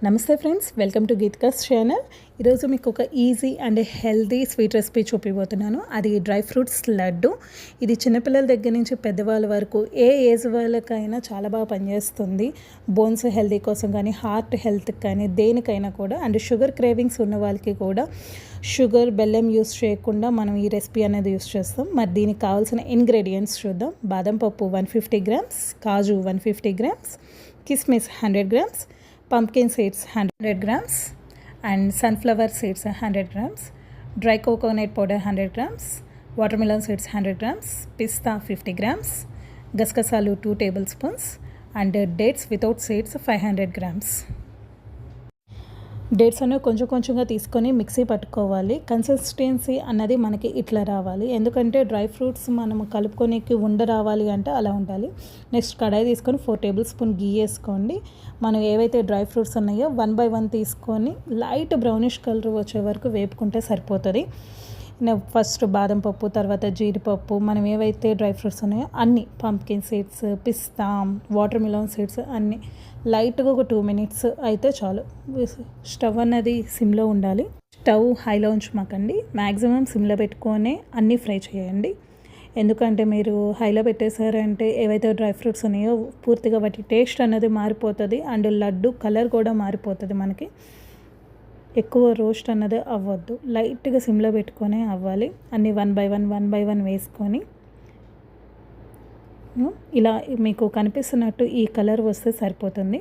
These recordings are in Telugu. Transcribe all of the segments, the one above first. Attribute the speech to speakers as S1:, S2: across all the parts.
S1: నమస్తే friends, welcome to Geethika's channel. ఈరోజు మీకు ఒక easy and healthy sweet recipe చూపిపోతున్నాను. అది డ్రై ఫ్రూట్స్ లడ్డు. ఇది చిన్నపిల్లల దగ్గర నుంచి పెద్దవాళ్ళ వరకు ఏ ఏజ్ వాళ్ళకైనా చాలా బాగా పనిచేస్తుంది. బోన్స్ హెల్దీ కోసం కానీ, హార్ట్ హెల్త్కి కానీ, దేనికైనా కూడా. అండ్ షుగర్ క్రేవింగ్స్ ఉన్న వాళ్ళకి కూడా షుగర్, బెల్లం యూస్ చేయకుండా మనం ఈ రెసిపీ అనేది యూస్ చేస్తాం. మరి దీనికి కావాల్సిన ఇంగ్రీడియంట్స్ చూద్దాం. బాదం పప్పు 150 గ్రామ్స్, కాజు 150 గ్రామ్స్, కిస్మిస్ 100 grams, pumpkin seeds 100 grams and sunflower seeds 100 grams, dry coconut powder 100 grams, watermelon seeds 100 grams, pista 50 grams, gaskasalu 2 tablespoons and dates without seeds 500 grams. Dates అనేవి కొంచెం కొంచెంగా తీసుకొని మిక్సీ పట్టుకోవాలి. కన్సిస్టెన్సీ అన్నది మనకి ఇట్లా రావాలి. ఎందుకంటే డ్రై ఫ్రూట్స్ మనం కలుపుకొనికి రావాలి అంటే అలా ఉండాలి. నెక్స్ట్ కడాయి తీసుకొని 4 టేబుల్ స్పూన్ గీ వేసుకోండి. మనం ఏవైతే డ్రై ఫ్రూట్స్ ఉన్నాయో 1 by 1 తీసుకొని లైట్ బ్రౌనిష్ కలర్ వచ్చే వరకు వేపుకుంటే సరిపోతుంది. ఫస్ట్ బాదం పప్పు, తర్వాత జీడిపప్పు, మనం ఏవైతే డ్రై ఫ్రూట్స్ ఉన్నాయో అన్నీ, పంప్కిన్ సీడ్స్, పిస్తా, వాటర్ మిలన్ సీడ్స్ అన్నీ లైట్గా ఒక 2 minutes అయితే చాలు. స్టవ్ అన్నది సిమ్లో ఉండాలి. స్టవ్ హైలో ఉంచమాకండి. మ్యాక్సిమం సిమ్లో పెట్టుకొని అన్నీ ఫ్రై చేయండి. ఎందుకంటే మీరు హైలో పెట్టేశారంటే ఏవైతే డ్రై ఫ్రూట్స్ ఉన్నాయో పూర్తిగా వాటి టేస్ట్ అన్నది మారిపోతుంది. అండ్ లడ్డు కలర్ కూడా మారిపోతుంది. మనకి ఎక్కువ రోస్ట్ అన్నది అవ్వద్దు. లైట్గా సిమ్లో పెట్టుకొని అవ్వాలి. అన్నీ 1 by 1 వేసుకొని ఇలా మీకు కనిపిస్తున్నట్టు ఈ కలర్ వస్తే సరిపోతుంది.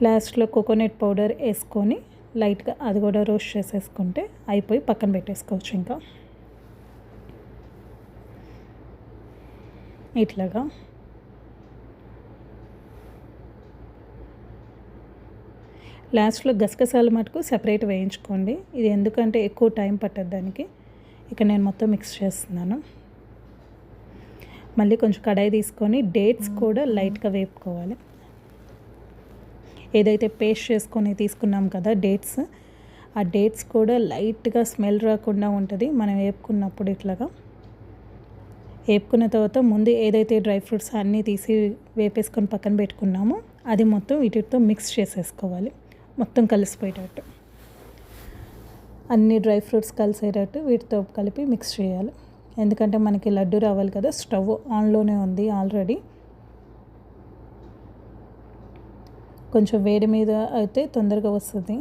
S1: లాస్ట్లో కోకోనట్ పౌడర్ వేసుకొని లైట్గా అది కూడా రోస్ట్ చేసేసుకుంటే అయిపోయి పక్కన పెట్టేసుకోవచ్చు. ఇంకా ఇట్లాగా లాస్ట్లో గసగసాలు మటుకు సెపరేట్ వేయించుకోండి. ఇది ఎందుకంటే ఎక్కువ టైం పట్టదు దానికి. ఇక నేను మొత్తం మిక్స్ చేస్తున్నాను. మళ్ళీ కొంచెం కడాయి తీసుకొని డేట్స్ కూడా లైట్గా వేపుకోవాలి. ఏదైతే పేస్ట్ చేసుకొని తీసుకున్నాం కదా డేట్స్, ఆ డేట్స్ కూడా లైట్గా స్మెల్ రాకుండా ఉంటుంది మనం వేపుకున్నప్పుడు. ఇట్లాగా వేపుకున్న తర్వాత ముందు ఏదైతే డ్రై ఫ్రూట్స్ అన్నీ తీసి వేపేసుకొని పక్కన పెట్టుకున్నామో అది మొత్తం వీటితో మిక్స్ చేసేసుకోవాలి. మొత్తం కలిసిపోయేటట్టు అన్ని డ్రై ఫ్రూట్స్ కలిసేటట్టు వీటితో కలిపి మిక్స్ చేయాలి. ఎందుకంటే మనకి లడ్డు రావాలి కదా. స్టవ్ ఆన్లోనే ఉంది ఆల్రెడీ. కొంచెం వేడి మీద అయితే తొందరగా వస్తుంది.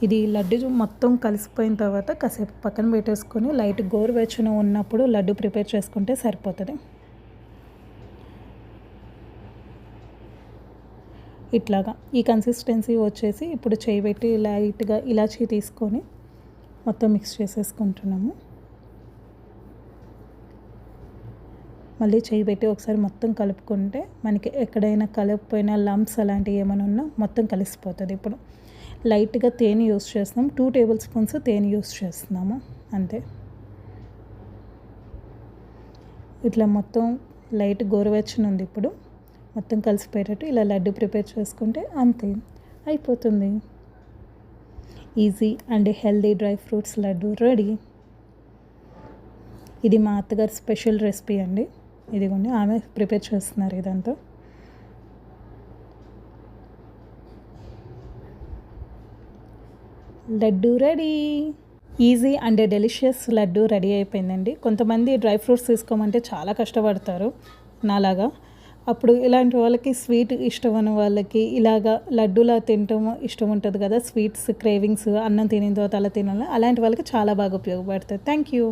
S1: ఇది లడ్డు మొత్తం కలిసిపోయిన తర్వాత కాసేపు పక్కన పెట్టేసుకొని లైట్ గోరువెచ్చన ఉన్నప్పుడు లడ్డు ప్రిపేర్ చేసుకుంటే సరిపోతుంది. ఇట్లాగా ఈ కన్సిస్టెన్సీ వచ్చేసి ఇప్పుడు చేయి పెట్టి లైట్గా ఇలాచీ తీసుకొని మొత్తం మిక్స్ చేసేసుకుంటున్నాము. మళ్ళీ చేయి పెట్టి ఒకసారి మొత్తం కలుపుకుంటే మనకి ఎక్కడైనా కలిపిపోయిన లంప్స్ అలాంటివి ఏమైనా ఉన్నా మొత్తం కలిసిపోతుంది. ఇప్పుడు లైట్గా తేనె యూస్ చేస్తున్నాం. 2 tablespoons తేనె యూస్ చేస్తున్నాము అంతే. ఇట్లా మొత్తం లైట్ గోరువెచ్చని ఉంది. ఇప్పుడు మొత్తం కలిసిపోయేటట్టు ఇలా లడ్డు ప్రిపేర్ చేసుకుంటే అంతే అయిపోతుంది. Easy and healthy dry fruits laddu ready. ఇది మా అత్తగారి స్పెషల్ రెసిపీ అండి. ఇదిగోండి ఆమె ప్రిపేర్ చేస్తున్నారు ఇదంతా. Laddu ready. Easy and delicious laddu ready అయిపోయిందండి. కొంతమంది డ్రై ఫ్రూట్స్ తీసుకోమంటే చాలా కష్టపడతారు నాలాగా. అప్పుడు ఇలాంటి వాళ్ళకి, స్వీట్ ఇష్టం ఉన్న వాళ్ళకి ఇలాగా లడ్డూలా తినటం ఇష్టం ఉంటుంది కదా. స్వీట్స్ క్రేవింగ్స్, అన్నం తినిన తర్వాత అలా తినాలి, అలాంటి వాళ్ళకి చాలా బాగా ఉపయోగపడుతుంది. Thank you.